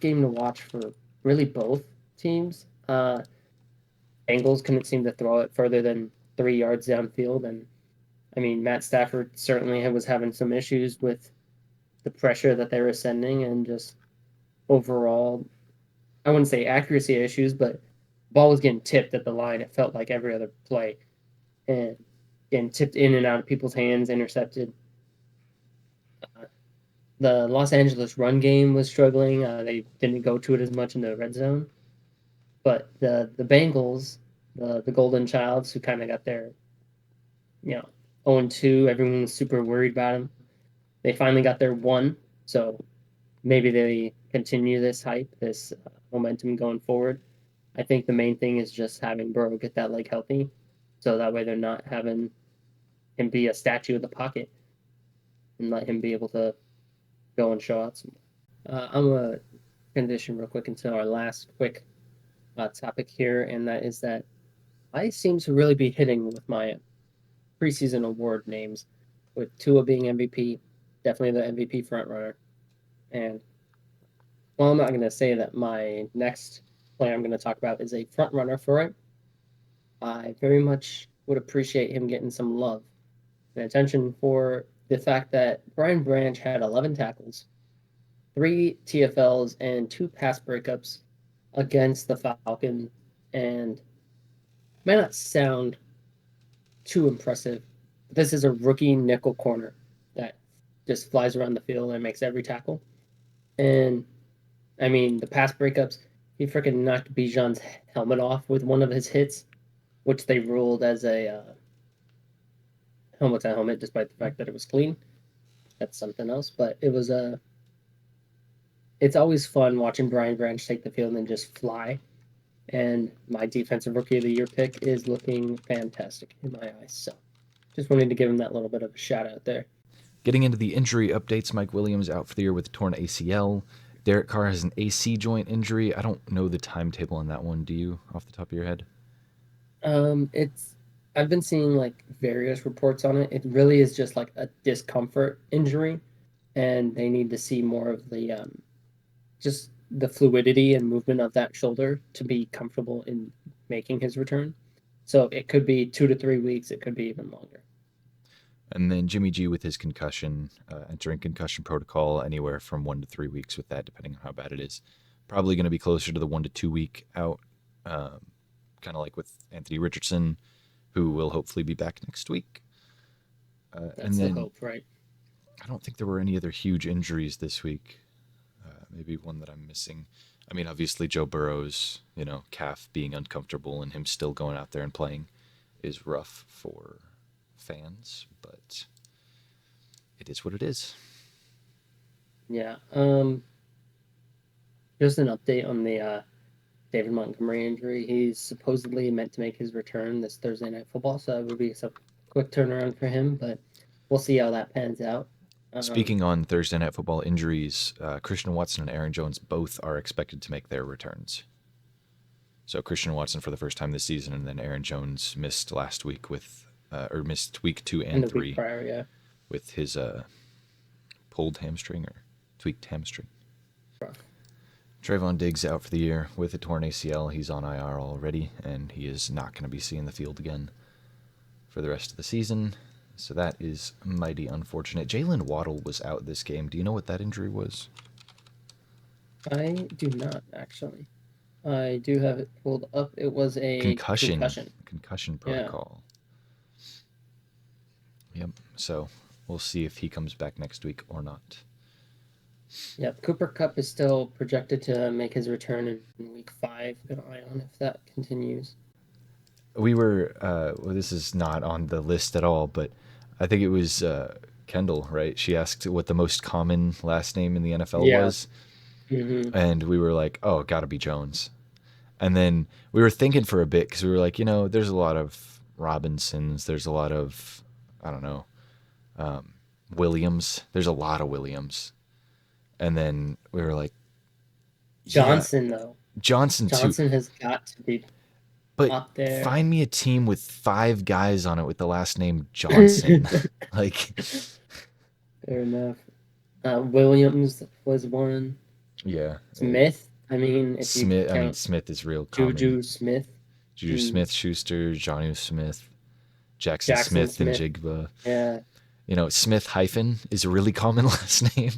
Speaker 2: game to watch for really both teams. Bengals couldn't seem to throw it further than 3 yards downfield, and I mean Matt Stafford certainly was having some issues with the pressure that they were sending and just overall, I wouldn't say accuracy issues, but ball was getting tipped at the line. It felt like every other play and getting tipped in and out of people's hands, intercepted. The Los Angeles run game was struggling. They didn't go to it as much in the red zone. But the Bengals, the Golden Childs, who kind of got their 0-2, everyone was super worried about them. They finally got their one, so maybe they continue this hype, this momentum going forward. I think the main thing is just having Burrow get that leg healthy, so that way they're not having him be a statue of the pocket and let him be able to go and show out some. I'm gonna transition real quick into our last quick topic here, and that is that I seem to really be hitting with my preseason award names, with Tua being MVP, definitely the MVP frontrunner. And while I'm not going to say that my next player I'm going to talk about is a frontrunner for it, I very much would appreciate him getting some love and attention for the fact that Brian Branch had 11 tackles, 3 TFLs and 2 pass breakups against the Falcons, and may not sound too impressive. But this is a rookie nickel corner that just flies around the field and makes every tackle. And I mean, the pass breakups, he freaking knocked Bijan's helmet off with one of his hits, which they ruled as a helmet to helmet, despite the fact that it was clean. That's something else. But it was a. It's always fun watching Brian Branch take the field and just fly. And my defensive rookie of the year pick is looking fantastic in my eyes. So just wanted to give him that little bit of a shout out there.
Speaker 1: Getting into the injury updates, Mike Williams out for the year with a torn ACL. Derek Carr has an AC joint injury. I don't know the timetable on that one. Do you, off the top of your head?
Speaker 2: It's I've been seeing like various reports on it. It really is just like a discomfort injury, and they need to see more of the just the fluidity and movement of that shoulder to be comfortable in making his return. So it could be 2 to 3 weeks. It could be even longer.
Speaker 1: And then Jimmy G with his concussion, entering concussion protocol anywhere from 1 to 3 weeks with that, depending on how bad it is. Probably going to be closer to the 1 to 2 week out, kind of like with Anthony Richardson, who will hopefully be back next week.
Speaker 2: That's
Speaker 1: and then
Speaker 2: the hope, right?
Speaker 1: I don't think there were any other huge injuries this week. Maybe one that I'm missing. I mean, obviously Joe Burrow's, calf being uncomfortable and him still going out there and playing is rough for fans, but it is what it is.
Speaker 2: Yeah. Just an update on the David Montgomery injury. He's supposedly meant to make his return this Thursday Night Football, so it would be a quick turnaround for him, but we'll see how that pans out.
Speaker 1: Speaking on Thursday Night Football injuries, Christian Watson and Aaron Jones both are expected to make their returns. So Christian Watson for the first time this season, and then Aaron Jones missed last week or missed week 2 and 3
Speaker 2: week prior, yeah.
Speaker 1: with his pulled hamstring or tweaked hamstring.
Speaker 2: Rough.
Speaker 1: Trayvon Diggs out for the year with a torn ACL. He's on IR already, and he is not going to be seeing the field again for the rest of the season. So that is mighty unfortunate. Jalen Waddle was out this game. Do you know what that injury was?
Speaker 2: I do not, actually. I do have it pulled up. It was a
Speaker 1: concussion protocol. Yeah. Yep. So we'll see if he comes back next week or not.
Speaker 2: Yep. Cooper Kupp is still projected to make his return in week 5. Got an eye on if that continues.
Speaker 1: We were, this is not on the list at all, but I think it was Kendall, right? She asked what the most common last name in the NFL was.
Speaker 2: Mm-hmm.
Speaker 1: And we were like, oh, gotta be Jones. And then we were thinking for a bit because we were like, there's a lot of Robinsons. There's a lot of, I don't know, Williams. There's a lot of Williams. And then we were like,
Speaker 2: Johnson, though.
Speaker 1: Johnson
Speaker 2: has got to be
Speaker 1: but
Speaker 2: up there.
Speaker 1: Find me a team with 5 guys on it with the last name Johnson. Like,
Speaker 2: fair enough. Williams was one.
Speaker 1: Yeah.
Speaker 2: Smith. I mean, if
Speaker 1: Smith.
Speaker 2: You count
Speaker 1: Smith is real common.
Speaker 2: Juju Smith.
Speaker 1: Smith-Schuster, Jonnu Smith, Jackson Smith, and Jigba.
Speaker 2: Yeah.
Speaker 1: Smith hyphen is a really common last name.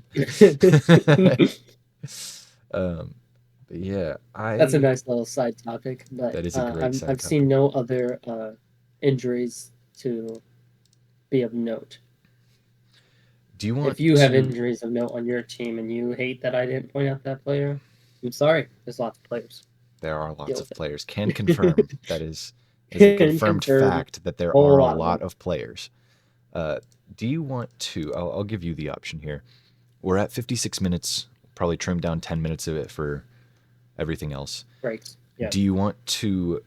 Speaker 1: But yeah,
Speaker 2: that's a nice little side topic. But
Speaker 1: that is a great side topic.
Speaker 2: I've seen no other injuries to be of note.
Speaker 1: Do you want?
Speaker 2: If you have injuries of note on your team and you hate that I didn't point out that player, I'm sorry. There's lots of players.
Speaker 1: There are lots of players. Can confirm that is a confirmed fact that there are a lot of players. Do you want to? I'll give you the option here. We're at 56 minutes. Probably trim down 10 minutes of it for everything else.
Speaker 2: Right. Yeah.
Speaker 1: Do you want to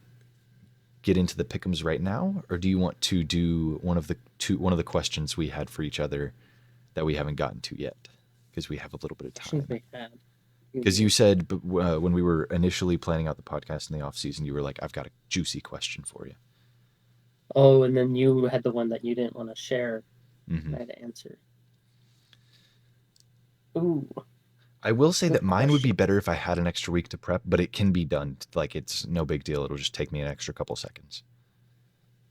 Speaker 1: get into the pick'ems right now, or do you want to do one of the questions we had for each other that we haven't gotten to yet? Because we have a little bit of time. Because you said when we were initially planning out the podcast in the off season, you were like, "I've got a juicy question for you."
Speaker 2: Oh, and then you had the one that you didn't want to share.
Speaker 1: Mm-hmm.
Speaker 2: I had to answer. Ooh.
Speaker 1: I will say that mine would be better if I had an extra week to prep, but it can be done. Like, it's no big deal. It'll just take me an extra couple seconds.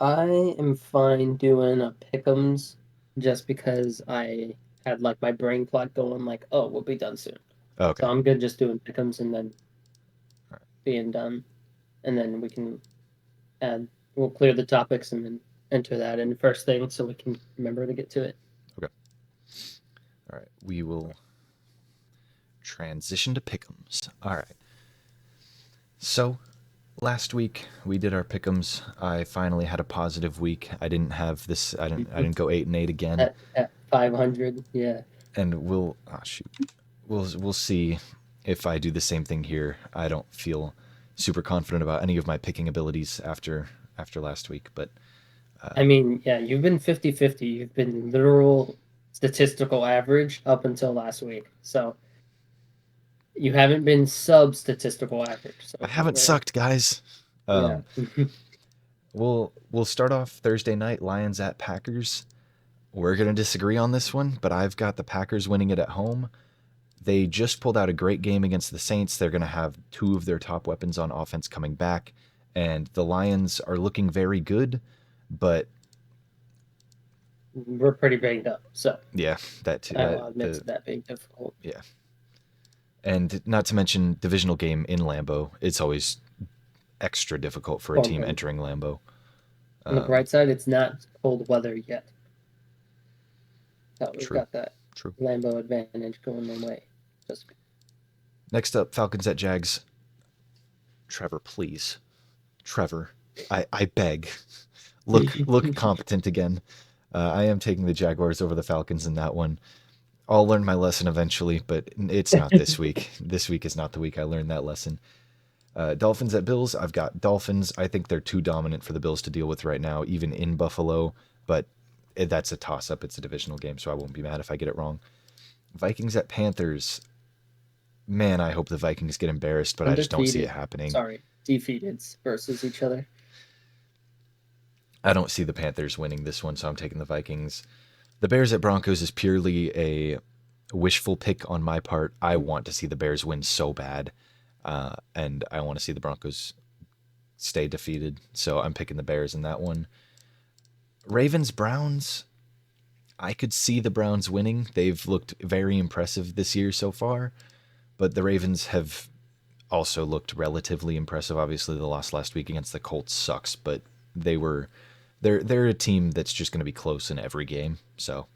Speaker 2: I am fine doing a pick'ems just because I had like my brain clock going like, oh, we'll be done soon.
Speaker 1: Okay.
Speaker 2: So I'm good just doing pick'ems and then
Speaker 1: All right.
Speaker 2: being done, and then we can add. We'll clear the topics and then enter that in first thing so we can remember to get to it.
Speaker 1: Okay. All right. We will transition to pick'ems. All right. So last week we did our pick'ems. I finally had a positive week. I didn't have this. I didn't go 8-8 again.
Speaker 2: At 500, yeah.
Speaker 1: And we'll shoot. We'll see if I do the same thing here. I don't feel super confident about any of my picking abilities after last week, but
Speaker 2: I mean, yeah, you've been 50-50. You've been literal statistical average up until last week. So you haven't been sub statistical average. So
Speaker 1: I haven't sucked, guys.
Speaker 2: yeah.
Speaker 1: We'll start off Thursday night, Lions at Packers. We're gonna disagree on this one, but I've got the Packers winning it at home. They just pulled out a great game against the Saints. They're gonna have two of their top weapons on offense coming back, and the Lions are looking very good, but
Speaker 2: We're pretty banged up. So
Speaker 1: yeah, that too.
Speaker 2: I'll admit to that being difficult.
Speaker 1: Yeah, and not to mention divisional game in Lambeau. It's always extra difficult for a team entering Lambeau.
Speaker 2: On the bright side, it's not cold weather yet. So we've got that Lambeau advantage going their way.
Speaker 1: Next up, Falcons at Jags. Trevor, please. Trevor, I beg. Look competent again. I am taking the Jaguars over the Falcons in that one. I'll learn my lesson eventually, but it's not this week. This week is not the week I learned that lesson. Dolphins at Bills. I've got Dolphins. I think they're too dominant for the Bills to deal with right now, even in Buffalo. But that's a toss-up. It's a divisional game, so I won't be mad if I get it wrong. Vikings at Panthers. Man, I hope the Vikings get embarrassed, but I just don't see it happening.
Speaker 2: Sorry, defeated versus each other.
Speaker 1: I don't see the Panthers winning this one, so I'm taking the Vikings. The Bears at Broncos is purely a wishful pick on my part. I want to see the Bears win so bad, and I want to see the Broncos stay defeated, so I'm picking the Bears in that one. Ravens-Browns, I could see the Browns winning. They've looked very impressive this year so far, but the Ravens have also looked relatively impressive. Obviously, the loss last week against the Colts sucks, but they're a team that's just going to be close in every game. So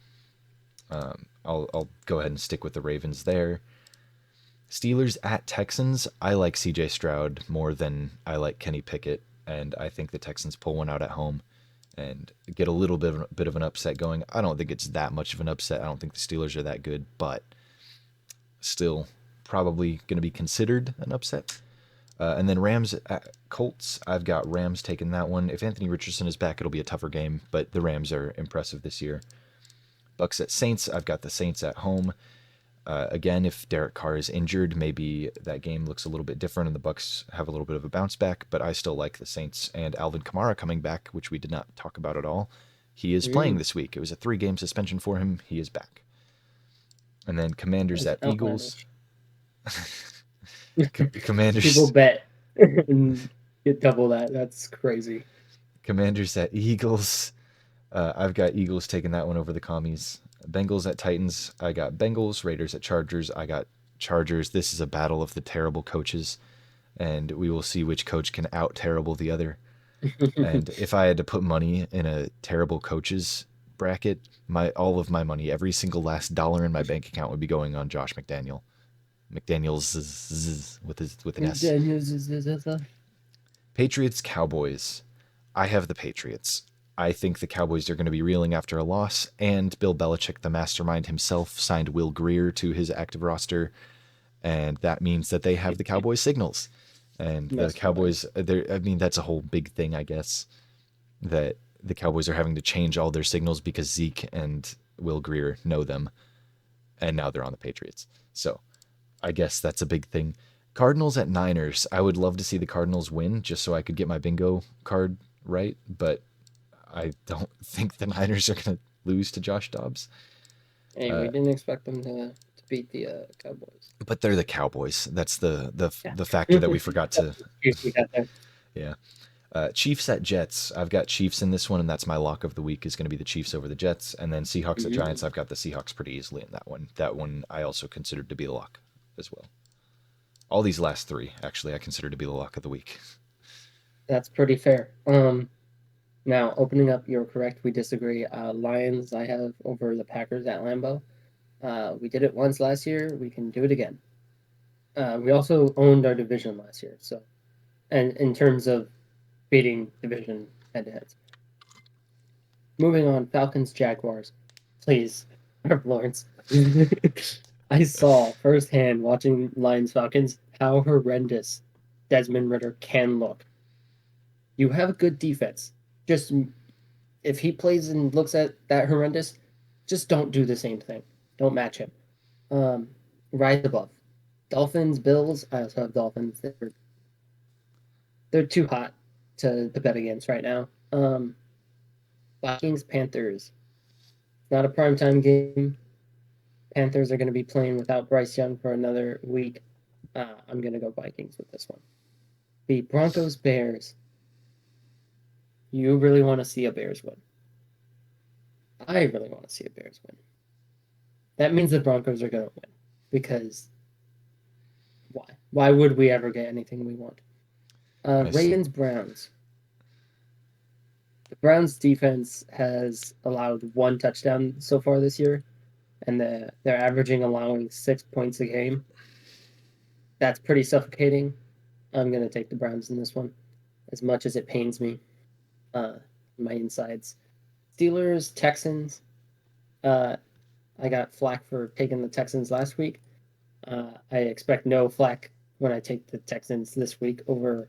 Speaker 1: I'll go ahead and stick with the Ravens there. Steelers at Texans. I like C.J. Stroud more than I like Kenny Pickett, and I think the Texans pull one out at home and get a little bit of an upset going. I don't think it's that much of an upset. I don't think the Steelers are that good, but still probably going to be considered an upset. And then Rams at Colts. I've got Rams taking that one. If Anthony Richardson is back, it'll be a tougher game, but the Rams are impressive this year. Bucks at Saints. I've got the Saints at home. Again, if Derek Carr is injured, maybe that game looks a little bit different and the Bucks have a little bit of a bounce back, but I still like the Saints and Alvin Kamara coming back, which we did not talk about at all. He is playing this week. It was a 3-game suspension for him. He is back. And then Commanders at Eagles. Commanders.
Speaker 2: People bet and get double that. That's crazy.
Speaker 1: Commanders at Eagles. I've got Eagles taking that one over the Commies. Bengals at Titans. I got Bengals. Raiders at Chargers. I got Chargers. This is a battle of the terrible coaches, and we will see which coach can out-terrible the other. And if I had to put money in a terrible coaches bracket, all of my money, every single last dollar in my bank account would be going on Josh McDaniels with an S. Patriots, Cowboys. I have the Patriots. I think the Cowboys are going to be reeling after a loss, and Bill Belichick, the mastermind himself, signed Will Greer to his active roster, and that means that they have the Cowboys signals. And the Cowboys, I mean, that's a whole big thing, I guess, that the Cowboys are having to change all their signals because Zeke and Will Greer know them, and now they're on the Patriots. So I guess that's a big thing. Cardinals at Niners. I would love to see the Cardinals win just so I could get my bingo card right, but I don't think the Niners are going to lose to Josh Dobbs.
Speaker 2: Hey, we didn't expect them to beat the Cowboys.
Speaker 1: But they're the Cowboys. That's the factor that we forgot to. Yeah. Chiefs at Jets. I've got Chiefs in this one, and that's my lock of the week is going to be the Chiefs over the Jets. And then Seahawks at Giants. I've got the Seahawks pretty easily in that one. That one I also considered to be the lock. as well. All these last three, actually, I consider to be the lock of the week.
Speaker 2: That's pretty fair. Now opening up, you're correct. We disagree. Lions, I have over the Packers at Lambeau. We did it once last year. We can do it again. We also owned our division last year. So, and in terms of beating division head to heads. Moving on, Falcons, Jaguars. Please, Lawrence. I saw firsthand watching Lions Falcons how horrendous Desmond Ritter can look. You have a good defense. Just if he plays and looks at that horrendous, just don't do the same thing. Don't match him. Um, rise above. Dolphins, Bills. I also have Dolphins. They're too hot to bet against right now. Vikings, Panthers. Not a primetime game. Panthers are going to be playing without Bryce Young for another week. I'm going to go Vikings with this one. The Broncos, Bears. You really want to see a Bears win. I really want to see a Bears win. That means the Broncos are going to win. Because why? Why would we ever get anything we want? Ravens, Browns. The Browns defense has allowed 1 touchdown so far this year, and they're averaging allowing 6 points a game. That's pretty suffocating. I'm going to take the Browns in this one, as much as it pains me, my insides. Steelers, Texans. I got flack for taking the Texans last week. I expect no flack when I take the Texans this week over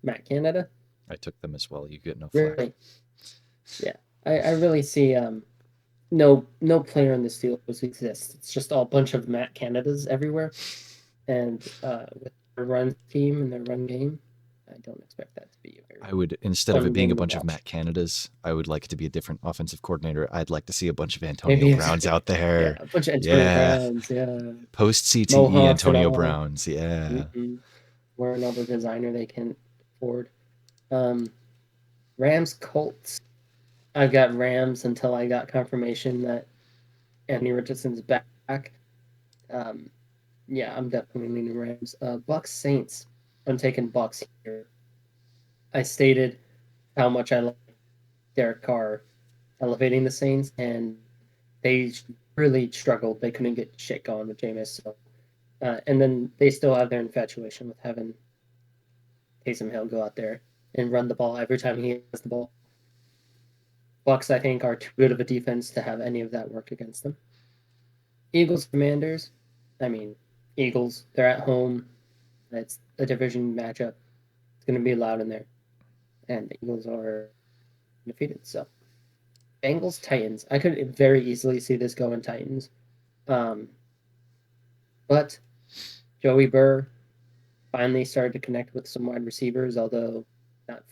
Speaker 2: Matt Canada.
Speaker 1: I took them as well. You get no
Speaker 2: Really?
Speaker 1: flack.
Speaker 2: Yeah. I really see no player in the Steelers exists. It's just all a bunch of Matt Canadas everywhere. And with their run team and their run game, I don't expect that to be very
Speaker 1: I would, instead of it
Speaker 2: fun
Speaker 1: being a
Speaker 2: game to
Speaker 1: bunch of
Speaker 2: watch.
Speaker 1: Matt Canadas, I would like it to be a different offensive coordinator. I'd like to see a bunch of Antonio
Speaker 2: Maybe
Speaker 1: Browns out
Speaker 2: yeah,
Speaker 1: there.
Speaker 2: a bunch of Antonio
Speaker 1: Yeah.
Speaker 2: Browns, yeah.
Speaker 1: Post CTE
Speaker 2: Mohawks and
Speaker 1: Antonio
Speaker 2: all.
Speaker 1: Browns. Yeah.
Speaker 2: Wearing all the designer they can afford. Rams, Colts. I've got Rams until I got confirmation that Anthony Richardson's back. Yeah, I'm definitely leaning Rams. Bucks, Saints. I'm taking Bucks here. I stated how much I like Derek Carr elevating the Saints, and they really struggled. They couldn't get shit going with Jameis. So, and then they still have their infatuation with having Taysom Hill go out there and run the ball every time he has the ball. Bucks, I think, are too good of a defense to have any of that work against them. Eagles, Commanders. I mean, Eagles, they're at home. It's a division matchup. It's going to be loud in there. And the Eagles are defeated. So, Bengals, Titans. I could very easily see this going Titans. But Joey Burr finally started to connect with some wide receivers, although not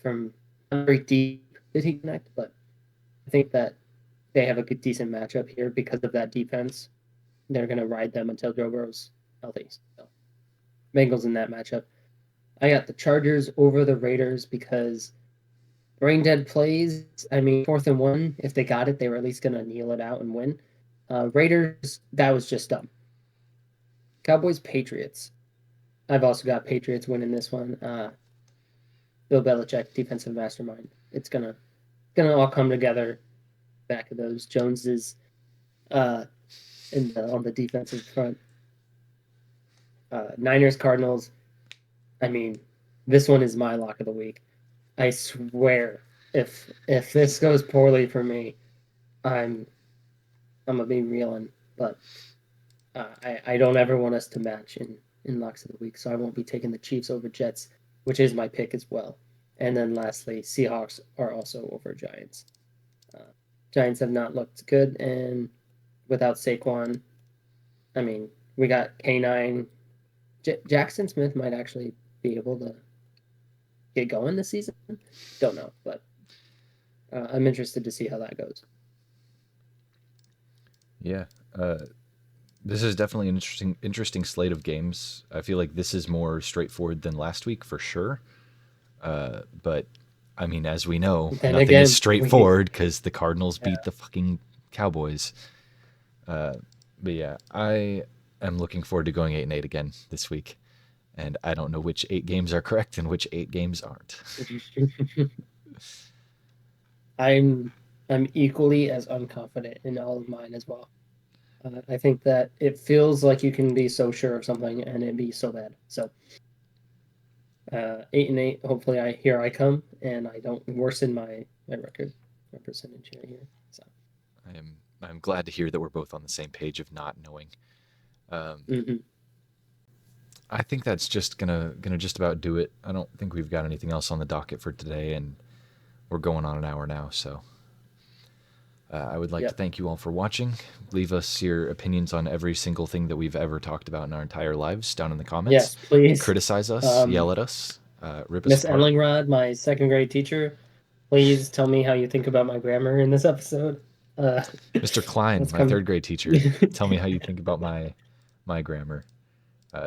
Speaker 2: very deep did he connect, but I think that they have a good, decent matchup here because of that defense. They're going to ride them until Joe Burrow's healthy. So, Bengals in that matchup. I got the Chargers over the Raiders because brain dead plays. I mean, 4th and 1. If they got it, they were at least going to kneel it out and win. Raiders, that was just dumb. Cowboys, Patriots. I've also got Patriots winning this one. Bill Belichick, defensive mastermind. It's gonna all come together. Back of those Joneses, on the defensive front. Niners, Cardinals. I mean, this one is my lock of the week. I swear, if this goes poorly for me, I'm gonna be reeling. But I don't ever want us to match in locks of the week, so I won't be taking the Chiefs over Jets, which is my pick as well. And then lastly, Seahawks are also over Giants. Giants have not looked good, and without Saquon, I mean, we got K9. Jackson Smith might actually be able to get going this season. Don't know, but I'm interested to see how that goes.
Speaker 1: Yeah. This is definitely an interesting slate of games. I feel like this is more straightforward than last week for sure. But I mean, as we know,
Speaker 2: Then
Speaker 1: nothing
Speaker 2: again,
Speaker 1: is straightforward because the Cardinals beat the fucking Cowboys. But yeah, am looking forward to going 8-8 again this week. And I don't know which 8 games are correct and which 8 games aren't.
Speaker 2: I'm equally as unconfident in all of mine as well. I think that it feels like you can be so sure of something and it be so bad. So 8-8. Hopefully, I come and I don't worsen my record, my percentage here. So
Speaker 1: I'm glad to hear that we're both on the same page of not knowing. Um,
Speaker 2: mhm.
Speaker 1: I think that's just gonna just about do it. I don't think we've got anything else on the docket for today, and we're going on an hour now. So I would like to
Speaker 2: Yep.
Speaker 1: thank you all for watching. Leave us your opinions on every single thing that we've ever talked about in our entire lives down in the comments.
Speaker 2: Yes, please.
Speaker 1: Criticize us,
Speaker 2: Um,
Speaker 1: yell at us, rip us
Speaker 2: Miss
Speaker 1: apart.
Speaker 2: Ellingrod, my second grade teacher, please tell me how you think about my grammar in this episode. Uh,
Speaker 1: Mr. Klein,
Speaker 2: let's
Speaker 1: my
Speaker 2: come.
Speaker 1: third grade teacher, tell me how you think about my grammar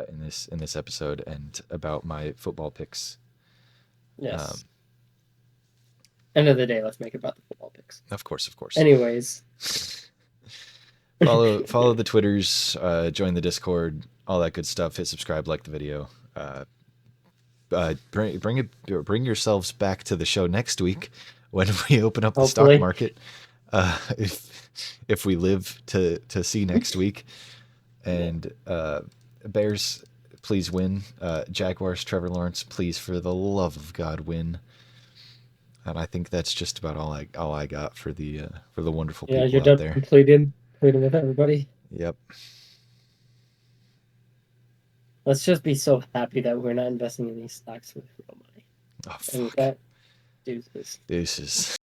Speaker 1: in this episode and about my football picks. Um,
Speaker 2: Yes. End of the day, let's make it about the football picks.
Speaker 1: of course, of course.
Speaker 2: Anyways,
Speaker 1: Follow the Twitters, join the Discord, all that good stuff. Hit subscribe, like the video. Bring yourselves back to the show next week when we open up the stock
Speaker 2: hopefully,
Speaker 1: market. If we live to see next week,
Speaker 2: yeah,
Speaker 1: and Bears, please win. Jaguars, Trevor Lawrence, please for the love of God win. And I think that's just about all I got for the wonderful
Speaker 2: yeah,
Speaker 1: people
Speaker 2: you're
Speaker 1: out
Speaker 2: done
Speaker 1: there.
Speaker 2: completing with everybody.
Speaker 1: Yep.
Speaker 2: Let's just be so happy that we're not investing in these stocks with real money.
Speaker 1: Oh
Speaker 2: And with
Speaker 1: fuck.
Speaker 2: that, deuces.
Speaker 1: This is